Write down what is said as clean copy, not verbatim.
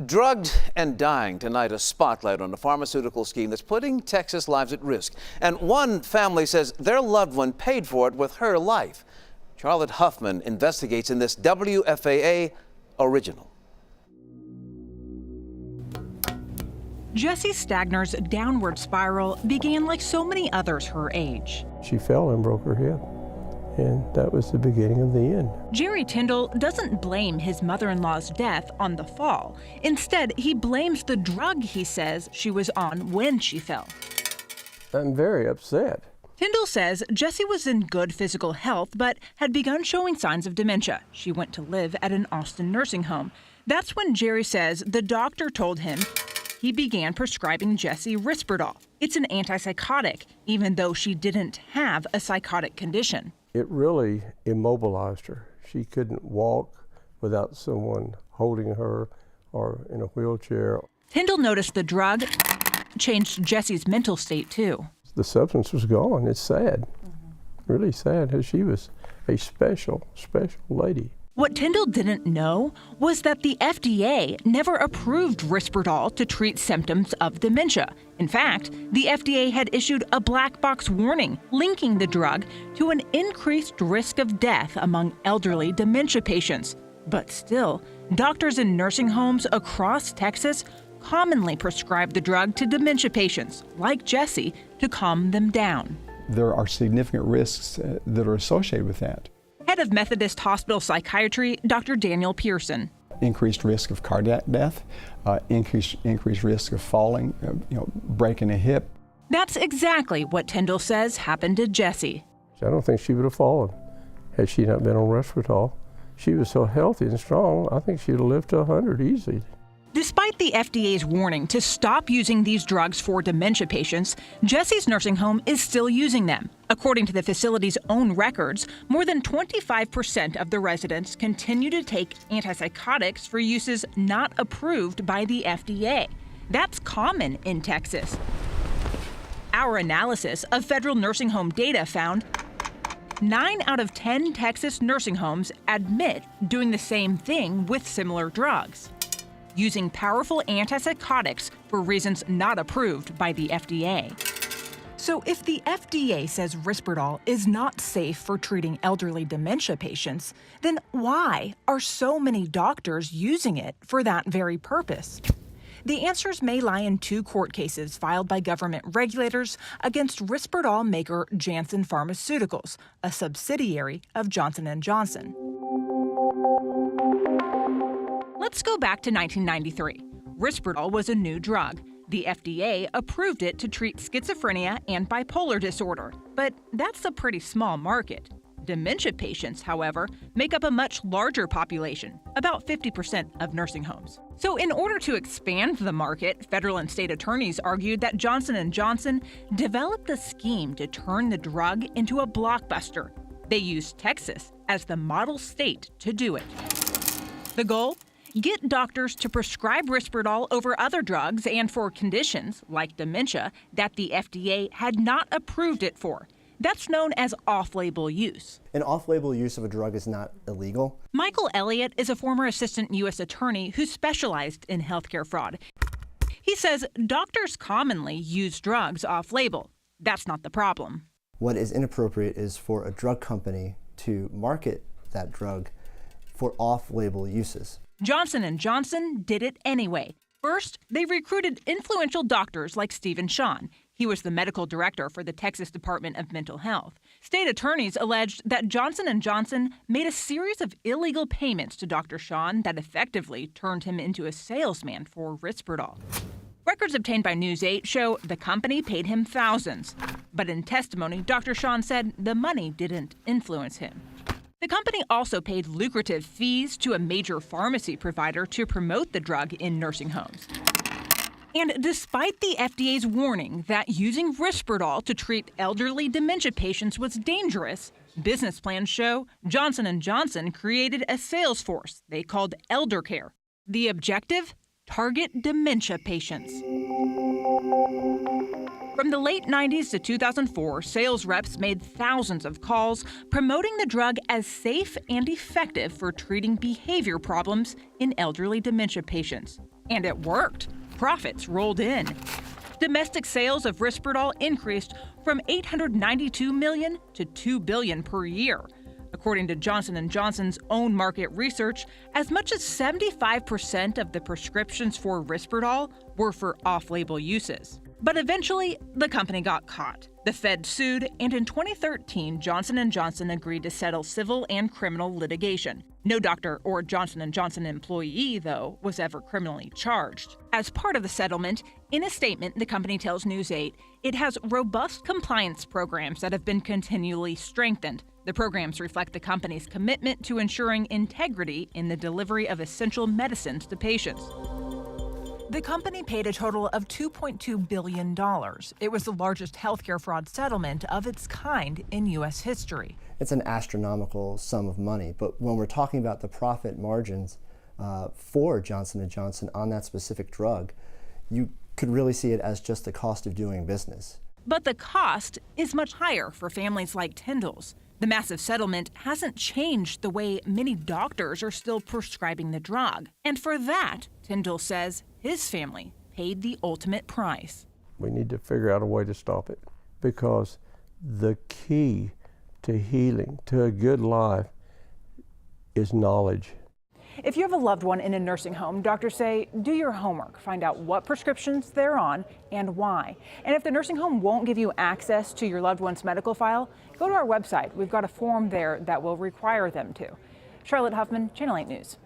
Drugged and dying tonight, a spotlight on a pharmaceutical scheme that's putting Texas lives at risk. And one family says their loved one paid for it with her life. Charlotte Huffman investigates in this WFAA original. Jessie Stagner's downward spiral began like so many others her age. She fell and broke her hip, and that was the beginning of the end. Jerry Tyndall doesn't blame his mother-in-law's death on the fall. Instead, he blames the drug he says she was on when she fell. I'm very upset. Tyndall says Jessie was in good physical health, but had begun showing signs of dementia. She went to live at an Austin nursing home. That's when Jerry says the doctor told him he began prescribing Jessie Risperdal. It's an antipsychotic, even though she didn't have a psychotic condition. It really immobilized her. She couldn't walk without someone holding her or in a wheelchair. Tyndall noticed the drug changed Jessie's mental state, too. The substance was gone. It's sad, really sad, because she was a special lady. What Tyndall didn't know was that the FDA never approved Risperdal to treat symptoms of dementia. In fact, the FDA had issued a black box warning linking the drug to an increased risk of death among elderly dementia patients. But still, doctors in nursing homes across Texas commonly prescribe the drug to dementia patients, like Jessie, to calm them down. There are significant risks that are associated with that. Head of Methodist Hospital Psychiatry, Dr. Daniel Pearson. Increased risk of cardiac death, increased risk of falling, breaking a hip. That's exactly what Tyndall says happened to Jessie. I don't think she would have fallen had she not been on Risperdal. She was so healthy and strong, I think she would have lived to 100 easily. Despite the FDA's warning to stop using these drugs for dementia patients, Jessie's nursing home is still using them. According to the facility's own records, more than 25% of the residents continue to take antipsychotics for uses not approved by the FDA. That's common in Texas. Our analysis of federal nursing home data found 9 out of 10 Texas nursing homes admit doing the same thing with similar drugs, using powerful antipsychotics for reasons not approved by the FDA. So if the FDA says Risperdal is not safe for treating elderly dementia patients, then why are so many doctors using it for that very purpose? The answers may lie in 2 court cases filed by government regulators against Risperdal maker Janssen Pharmaceuticals, a subsidiary of Johnson & Johnson. Let's go back to 1993. Risperdal was a new drug. The FDA approved it to treat schizophrenia and bipolar disorder, but that's a pretty small market. Dementia patients, however, make up a much larger population, about 50% of nursing homes. So in order to expand the market, federal and state attorneys argued that Johnson & Johnson developed a scheme to turn the drug into a blockbuster. They used Texas as the model state to do it. The goal? Get doctors to prescribe Risperdal over other drugs and for conditions, like dementia, that the FDA had not approved it for. That's known as off-label use. An off-label use of a drug is not illegal. Michael Elliott is a former assistant U.S. attorney who specialized in healthcare fraud. He says doctors commonly use drugs off-label. That's not the problem. What is inappropriate is for a drug company to market that drug for off-label uses. Johnson & Johnson did it anyway. First, they recruited influential doctors like Stephen Sean. He was the medical director for the Texas Department of Mental Health. State attorneys alleged that Johnson & Johnson made a series of illegal payments to Dr. Sean that effectively turned him into a salesman for Risperdal. Records obtained by News 8 show the company paid him thousands. But in testimony, Dr. Sean said the money didn't influence him. The company also paid lucrative fees to a major pharmacy provider to promote the drug in nursing homes. And despite the FDA's warning that using Risperdal to treat elderly dementia patients was dangerous, business plans show Johnson & Johnson created a sales force they called Elder Care. The objective? Target dementia patients. From the late 90s to 2004, sales reps made thousands of calls promoting the drug as safe and effective for treating behavior problems in elderly dementia patients. And it worked. Profits rolled in. Domestic sales of Risperdal increased from $892 million to $2 billion per year. According to Johnson & Johnson's own market research, as much as 75% of the prescriptions for Risperdal were for off-label uses. But eventually, the company got caught. The Fed sued, and in 2013, Johnson & Johnson agreed to settle civil and criminal litigation. No doctor or Johnson & Johnson employee, though, was ever criminally charged. As part of the settlement, in a statement, the company tells News 8 it has robust compliance programs that have been continually strengthened. The programs reflect the company's commitment to ensuring integrity in the delivery of essential medicines to patients. The company paid a total of $2.2 billion. It was the largest healthcare fraud settlement of its kind in U.S. history. It's an astronomical sum of money, but when we're talking about the profit margins for Johnson & Johnson on that specific drug, you could really see it as just the cost of doing business. But the cost is much higher for families like Tyndall's. The massive settlement hasn't changed the way many doctors are still prescribing the drug. And for that, Tyndall says his family paid the ultimate price. We need to figure out a way to stop it, because the key to healing, to a good life, is knowledge. If you have a loved one in a nursing home, doctors say do your homework. Find out what prescriptions they're on and why. And if the nursing home won't give you access to your loved one's medical file, go to our website. We've got a form there that will require them to. Charlotte Huffman, Channel 8 News.